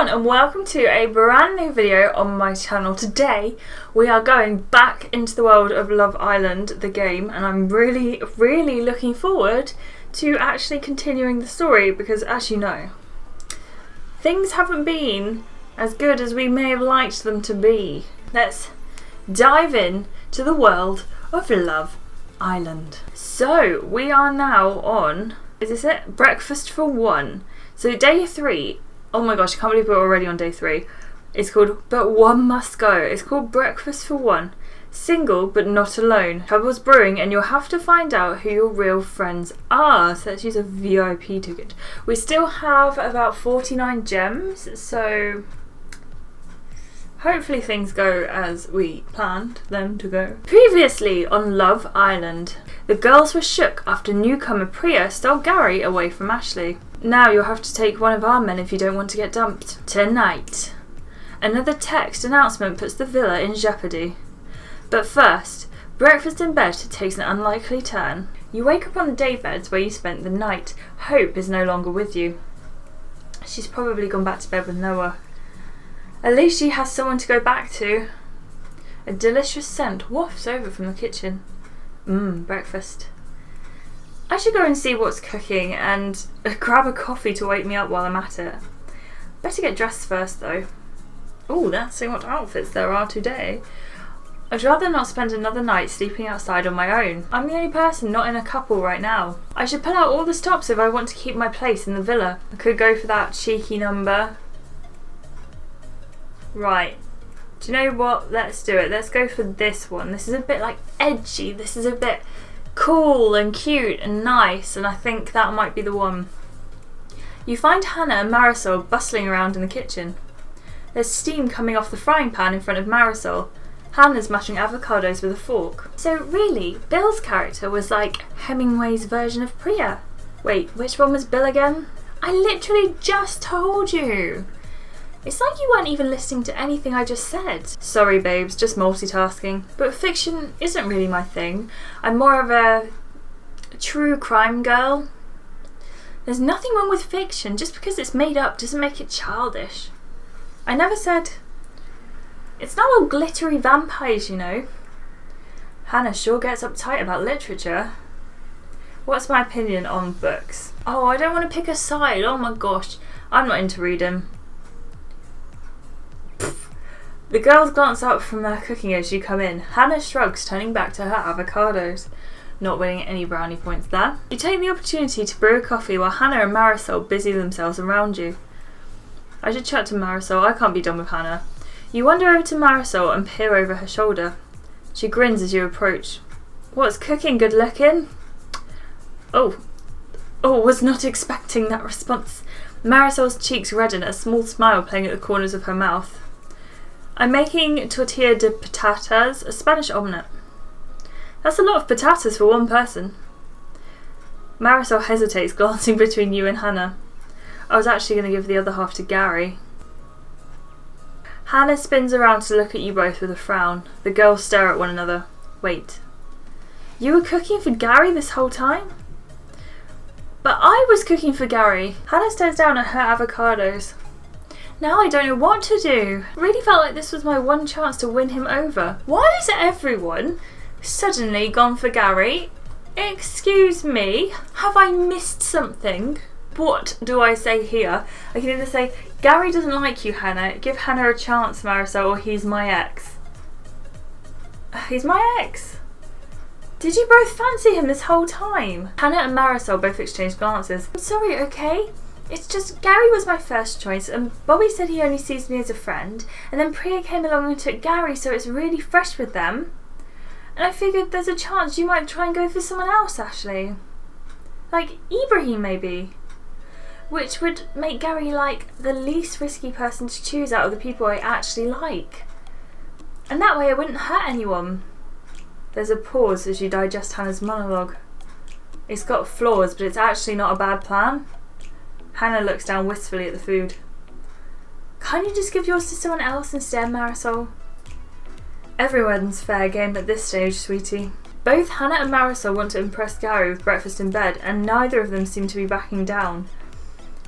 everyone and welcome to a brand new video on my channel. Today we are going back into the world of Love Island, the game, and I'm really looking forward to actually continuing the story because, as you know, things haven't been as good as we may have liked them to be. Let's dive in to the world of Love Island. So we are now on, is this it? Breakfast for one. So day 3. Oh my gosh, I can't believe we're already on day 3. It's called But One Must Go. It's called Breakfast for One. Single but not alone. Trouble's brewing and you'll have to find out who your real friends are. So let's use a VIP ticket. We still have about 49 gems, so hopefully things go as we planned them to go. Previously on Love Island, the girls were shook after newcomer Priya stole Gary away from Ashleigh. Now you'll have to take one of our men if you don't want to get dumped. Tonight. Another text announcement puts the villa in jeopardy. But first, breakfast in bed takes an unlikely turn. You wake up on the daybeds where you spent the night. Hope is no longer with you. She's probably gone back to bed with Noah. At least she has someone to go back to. A delicious scent wafts over from the kitchen. Breakfast. I should go and see what's cooking and grab a coffee to wake me up while I'm at it. Better get dressed first though. Oh, let's see what outfits there are today. I'd rather not spend another night sleeping outside on my own. I'm the only person not in a couple right now. I should pull out all the stops if I want to keep my place in the villa. I could go for that cheeky number. Right. Do you know what? Let's do it. Let's go for this one. This is a bit like edgy. This is a bit cool and cute and nice, and I think that might be the one. You find Hannah and Marisol bustling around in the kitchen. There's steam coming off the frying pan in front of Marisol. Hannah's mashing avocados with a fork. So really, Bill's character was like Hemingway's version of Priya. Wait, which one was Bill again? I literally just told you. It's like you weren't even listening to anything I just said. Sorry babes, just multitasking. But fiction isn't really my thing. I'm more of a true crime girl. There's nothing wrong with fiction. Just because it's made up doesn't make it childish. I never said... It's not all glittery vampires, you know. Hannah sure gets uptight about literature. What's my opinion on books? Oh, I don't want to pick a side. Oh my gosh. I'm not into reading. The girls glance up from their cooking as you come in. Hannah shrugs, turning back to her avocados. Not winning any brownie points there. You take the opportunity to brew a coffee while Hannah and Marisol busy themselves around you. I should chat to Marisol. I can't be done with Hannah. You wander over to Marisol and peer over her shoulder. She grins as you approach. What's cooking, good looking? Oh, was not expecting that response. Marisol's cheeks redden, a small smile playing at the corners of her mouth. I'm making tortilla de patatas, a Spanish omelette. That's a lot of patatas for one person. Marisol hesitates, glancing between you and Hannah. I was actually going to give the other half to Gary. Hannah spins around to look at you both with a frown. The girls stare at one another. Wait. You were cooking for Gary this whole time? But I was cooking for Gary. Hannah stares down at her avocados. Now I don't know what to do. Really felt like this was my one chance to win him over. Why is everyone suddenly gone for Gary? Excuse me, have I missed something? What do I say here? I can either say, Gary doesn't like you, Hannah. Give Hannah a chance, Marisol, or he's my ex. He's my ex? Did you both fancy him this whole time? Hannah and Marisol both exchanged glances. I'm sorry, okay? It's just, Gary was my first choice and Bobby said he only sees me as a friend, and then Priya came along and took Gary, so it's really fresh with them. And I figured there's a chance you might try and go for someone else, Ashleigh. Like Ibrahim maybe. Which would make Gary like the least risky person to choose out of the people I actually like. And that way I wouldn't hurt anyone. There's a pause as you digest Hannah's monologue. It's got flaws, but it's actually not a bad plan. Hannah looks down wistfully at the food. Can't you just give yours to someone else instead, Marisol? Everyone's fair game at this stage, sweetie. Both Hannah and Marisol want to impress Gary with breakfast in bed, and neither of them seem to be backing down.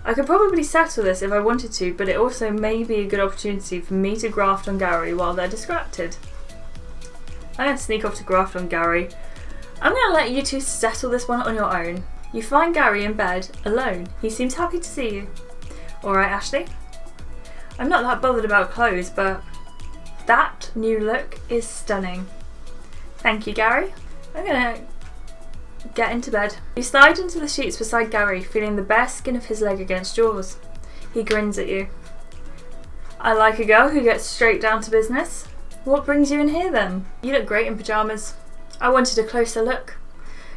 I could probably settle this if I wanted to, but it also may be a good opportunity for me to graft on Gary while they're distracted. I'm going to sneak off to graft on Gary. I'm going to let you two settle this one on your own. You find Gary in bed, alone. He seems happy to see you. Alright, Ashleigh? I'm not that bothered about clothes, but that new look is stunning. Thank you, Gary. I'm going to get into bed. You slide into the sheets beside Gary, feeling the bare skin of his leg against yours. He grins at you. I like a girl who gets straight down to business. What brings you in here then? You look great in pyjamas. I wanted a closer look.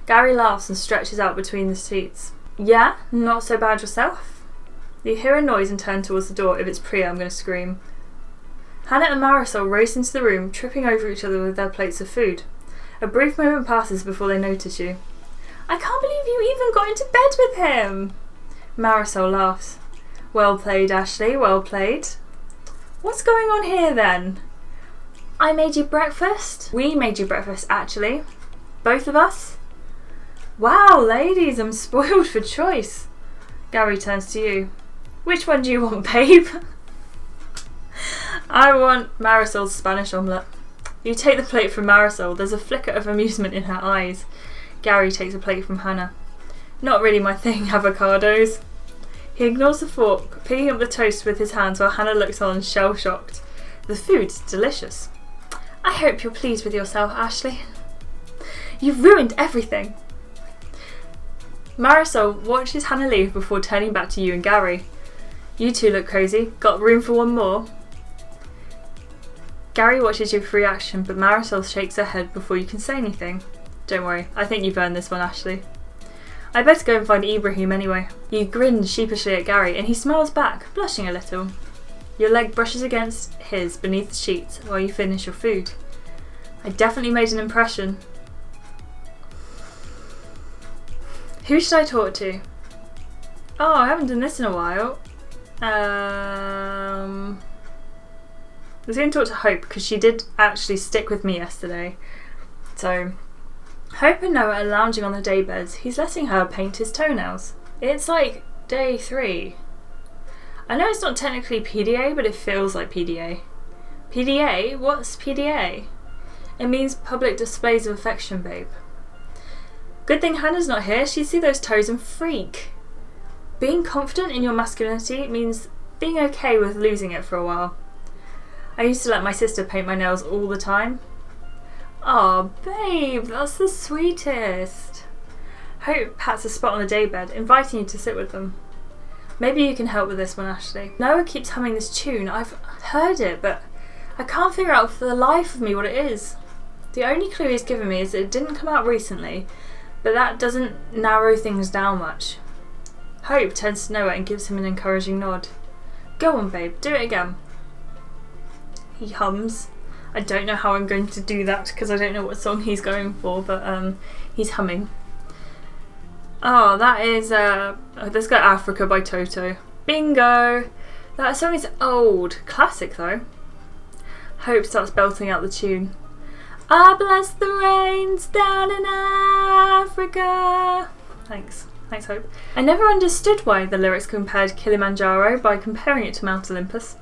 Gary laughs and stretches out between the sheets. Yeah? Not so bad yourself? You hear a noise and turn towards the door. If it's Priya, I'm going to scream. Hannah and Marisol race into the room, tripping over each other with their plates of food. A brief moment passes before they notice you. I can't believe you even got into bed with him! Marisol laughs. Well played, Ashleigh, well played. What's going on here then? I made you breakfast. We made you breakfast, actually. Both of us. Wow, ladies, I'm spoiled for choice. Gary turns to you. Which one do you want, babe? I want Marisol's Spanish omelette. You take the plate from Marisol. There's a flicker of amusement in her eyes. Gary takes a plate from Hannah. Not really my thing, avocados. He ignores the fork, picking up the toast with his hands while Hannah looks on shell-shocked. The food's delicious. I hope you're pleased with yourself, Ashleigh. You've ruined everything. Marisol watches Hannah leave before turning back to you and Gary. You two look cosy. Got room for one more? Gary watches your reaction, but Marisol shakes her head before you can say anything. Don't worry, I think you've earned this one, Ashleigh. I better go and find Ibrahim anyway. You grin sheepishly at Gary and he smiles back, blushing a little. Your leg brushes against his beneath the sheets while you finish your food. I definitely made an impression. Who should I talk to? Oh, I haven't done this in a while. I was going to talk to Hope because she did actually stick with me yesterday. So, Hope and Noah are lounging on the daybeds. He's letting her paint his toenails. It's like day 3. I know it's not technically PDA, but it feels like PDA. PDA? What's PDA? It means public displays of affection, babe. Good thing Hannah's not here. She'd see those toes and freak. Being confident in your masculinity means being okay with losing it for a while. I used to let my sister paint my nails all the time. Aw, babe, that's the sweetest. Hope pats a spot on the daybed, inviting you to sit with them. Maybe you can help with this one, Ashleigh. Noah keeps humming this tune. I've heard it, but I can't figure out for the life of me what it is. The only clue he's given me is that it didn't come out recently, but that doesn't narrow things down much. Hope turns to Noah and gives him an encouraging nod. Go on, babe, do it again. He hums. I don't know how I'm going to do that because I don't know what song he's going for, but he's humming. Oh, that is let's go Africa by Toto. Bingo! That song is old. Classic though. Hope starts belting out the tune. I bless the rains down in Africa. Thanks. Thanks, Hope. I never understood why the lyrics compared Kilimanjaro by comparing it to Mount Olympus.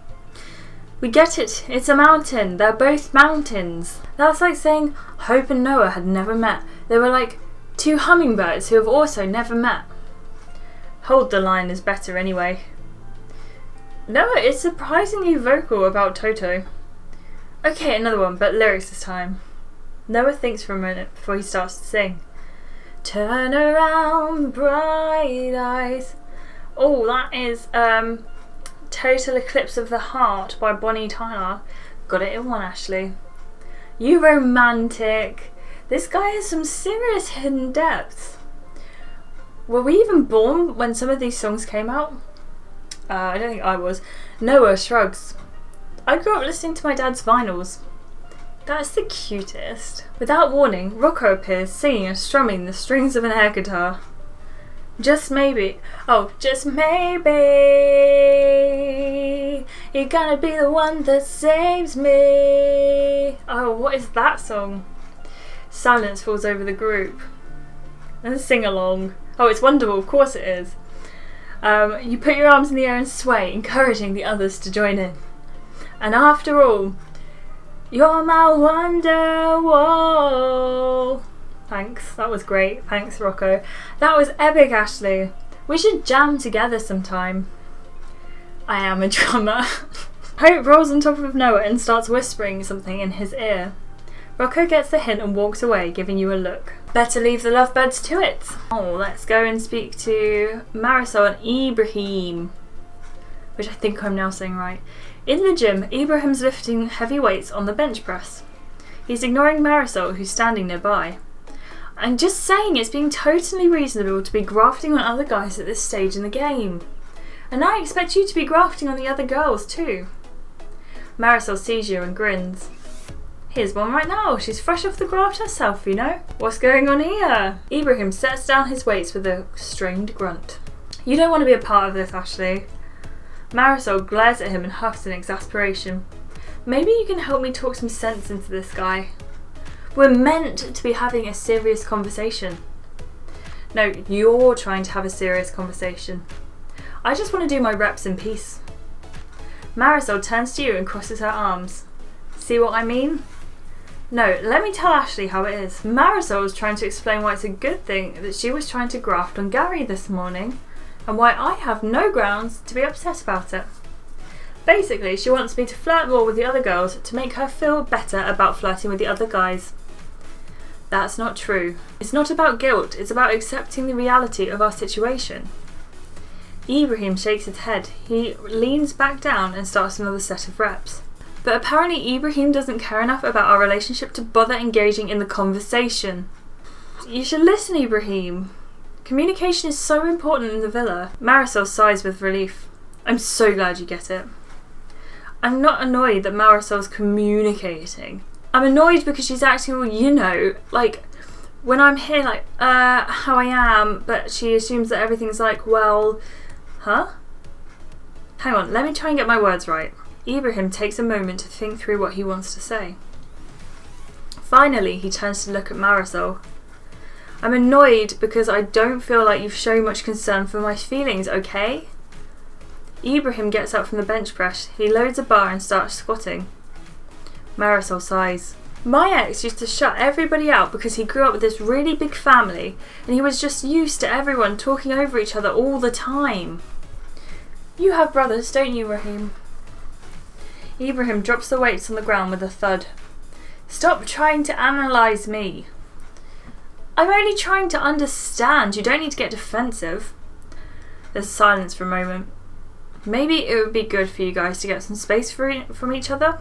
We get it. It's a mountain. They're both mountains. That's like saying Hope and Noah had never met. They were like two hummingbirds who have also never met. Hold the line is better anyway. Noah is surprisingly vocal about Toto. Okay, another one, but lyrics this time. Noah thinks for a minute before he starts to sing. Turn around, bright eyes. Oh, that is Total Eclipse of the Heart by Bonnie Tyler. Got it in one, Ashleigh. You romantic. This guy has some serious hidden depth. Were we even born when some of these songs came out? I don't think I was. Noah shrugs. I grew up listening to my dad's vinyls. That's the cutest. Without warning, Rocco appears singing and strumming the strings of an air guitar. Just maybe, oh, just maybe, you're gonna be the one that saves me. Oh, what is that song? Silence falls over the group. And sing along. Oh, it's Wonderful, of course it is. You put your arms in the air and sway, encouraging the others to join in. And after all, you're my wonderwall. Thanks, that was great. Thanks, Rocco. That was epic, Ashleigh. We should jam together sometime. I am a drummer. Hope rolls on top of Noah and starts whispering something in his ear. Rocco gets the hint and walks away, giving you a look. Better leave the lovebirds to it. Oh, let's go and speak to Marisol and Ibrahim, which I think I'm now saying right. In the gym, Ibrahim's lifting heavy weights on the bench press. He's ignoring Marisol, who's standing nearby. I'm just saying it's being totally reasonable to be grafting on other guys at this stage in the game. And I expect you to be grafting on the other girls too. Marisol sees you and grins. Here's one right now. She's fresh off the graft herself, you know. What's going on here? Ibrahim sets down his weights with a strained grunt. You don't want to be a part of this, Ashleigh. Marisol glares at him and huffs in exasperation. Maybe you can help me talk some sense into this guy. We're meant to be having a serious conversation. No, you're trying to have a serious conversation. I just want to do my reps in peace. Marisol turns to you and crosses her arms. See what I mean? No, let me tell Ashleigh how it is. Marisol was trying to explain why it's a good thing that she was trying to graft on Gary this morning, and why I have no grounds to be upset about it. Basically, she wants me to flirt more with the other girls to make her feel better about flirting with the other guys. That's not true. It's not about guilt, it's about accepting the reality of our situation. Ibrahim shakes his head. He leans back down and starts another set of reps. But apparently Ibrahim doesn't care enough about our relationship to bother engaging in the conversation. You should listen, Ibrahim. Communication is so important in the villa. Marisol sighs with relief. I'm so glad you get it. I'm not annoyed that Marisol's communicating. I'm annoyed because she's acting all, you know, like when I'm here like, how I am, but she assumes that everything's like, well, huh? Hang on, let me try and get my words right. Ibrahim takes a moment to think through what he wants to say. Finally, he turns to look at Marisol. I'm annoyed because I don't feel like you've shown much concern for my feelings, okay? Ibrahim gets up from the bench press. He loads a bar and starts squatting. Marisol sighs. My ex used to shut everybody out because he grew up with this really big family and he was just used to everyone talking over each other all the time. You have brothers, don't you, Rahim? Ibrahim drops the weights on the ground with a thud. Stop trying to analyse me. I'm only trying to understand. You don't need to get defensive. There's silence for a moment. Maybe it would be good for you guys to get some space from each other.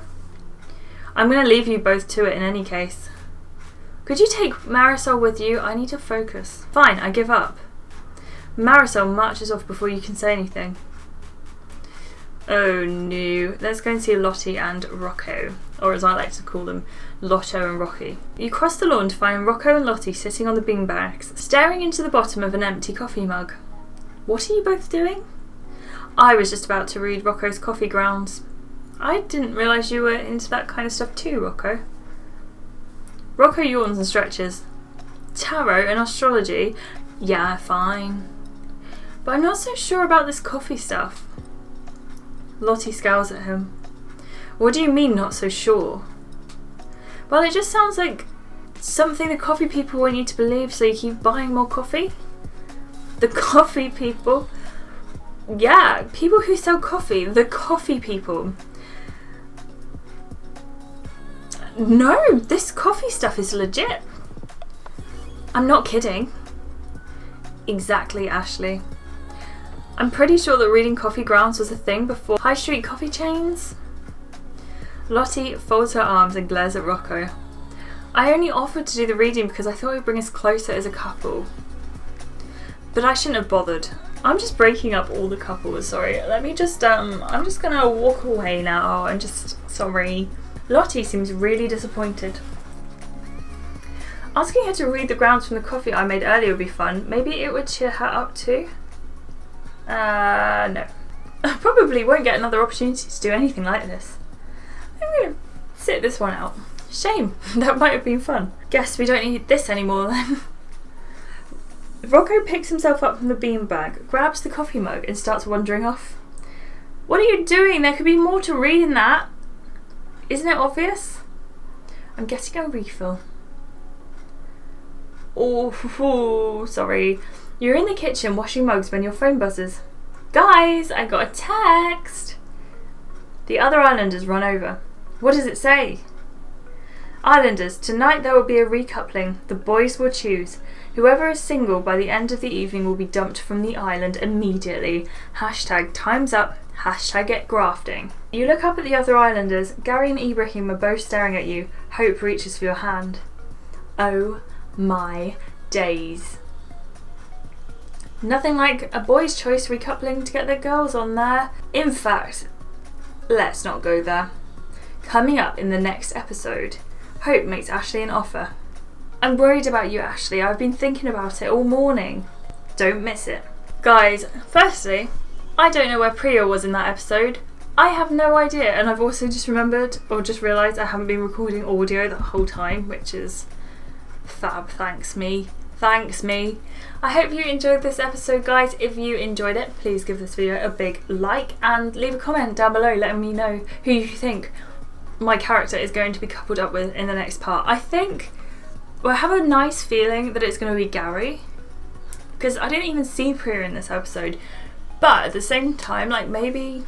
I'm going to leave you both to it in any case. Could you take Marisol with you? I need to focus. Fine, I give up. Marisol marches off before you can say anything. Oh no. Let's go and see Lottie and Rocco. Or as I like to call them, Lotto and Rocky. You cross the lawn to find Rocco and Lottie sitting on the beanbags, staring into the bottom of an empty coffee mug. What are you both doing? I was just about to read Rocco's coffee grounds. I didn't realise you were into that kind of stuff too, Rocco. Rocco yawns and stretches. Tarot and astrology? Yeah, fine. But I'm not so sure about this coffee stuff. Lottie scowls at him. What do you mean not so sure? Well, it just sounds like something the coffee people want you to believe, so you keep buying more coffee. The coffee people? Yeah, people who sell coffee. The coffee people. No, this coffee stuff is legit. I'm not kidding. Exactly, Ashleigh. I'm pretty sure that reading coffee grounds was a thing before high street coffee chains. Lottie folds her arms and glares at Rocco. I only offered to do the reading because I thought it would bring us closer as a couple. But I shouldn't have bothered. I'm just breaking up all the couples, sorry. Let me just, I'm just gonna walk away now. I'm just sorry. Lottie seems really disappointed. Asking her to read the grounds from the coffee I made earlier would be fun. Maybe it would cheer her up too? No. I probably won't get another opportunity to do anything like this. I'm gonna sit this one out. Shame. That might have been fun. Guess we don't need this anymore then. Rocco picks himself up from the beanbag, grabs the coffee mug and starts wandering off. What are you doing? There could be more to read in that. Isn't it obvious? I'm getting a refill. Oh, sorry. You're in the kitchen washing mugs when your phone buzzes. Guys, I got a text. The other islanders run over. What does it say? Islanders, tonight there will be a recoupling. The boys will choose. Whoever is single by the end of the evening will be dumped from the island immediately. Hashtag time's up. Hashtag get grafting. You look up at the other islanders. Gary and Ibrahim are both staring at you. Hope reaches for your hand. Oh my days. Nothing like a boys' choice recoupling to get the girls on there. In fact, let's not go there. Coming up in the next episode, Hope makes Ashleigh an offer. I'm worried about you, Ashleigh. I've been thinking about it all morning. Don't miss it. Guys, firstly, I don't know where Priya was in that episode. I have no idea, and I've also just remembered or just realised I haven't been recording audio the whole time, which is fab. Thanks me. I hope you enjoyed this episode, guys. If you enjoyed it, please give this video a big like and leave a comment down below letting me know who you think my character is going to be coupled up with in the next part. I have a nice feeling that it's going to be Gary, because I didn't even see Priya in this episode, but at the same time, like, maybe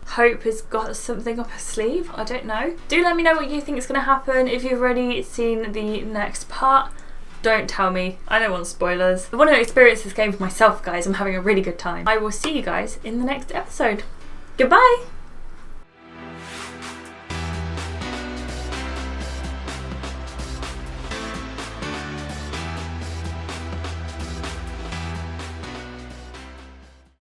Hope has got something up her sleeve. I don't know. Do let me know what you think is going to happen. If you've already seen the next part, don't tell me. I don't want spoilers. I want to experience this game for myself, guys. I'm having a really good time. I will see you guys in the next episode. Goodbye!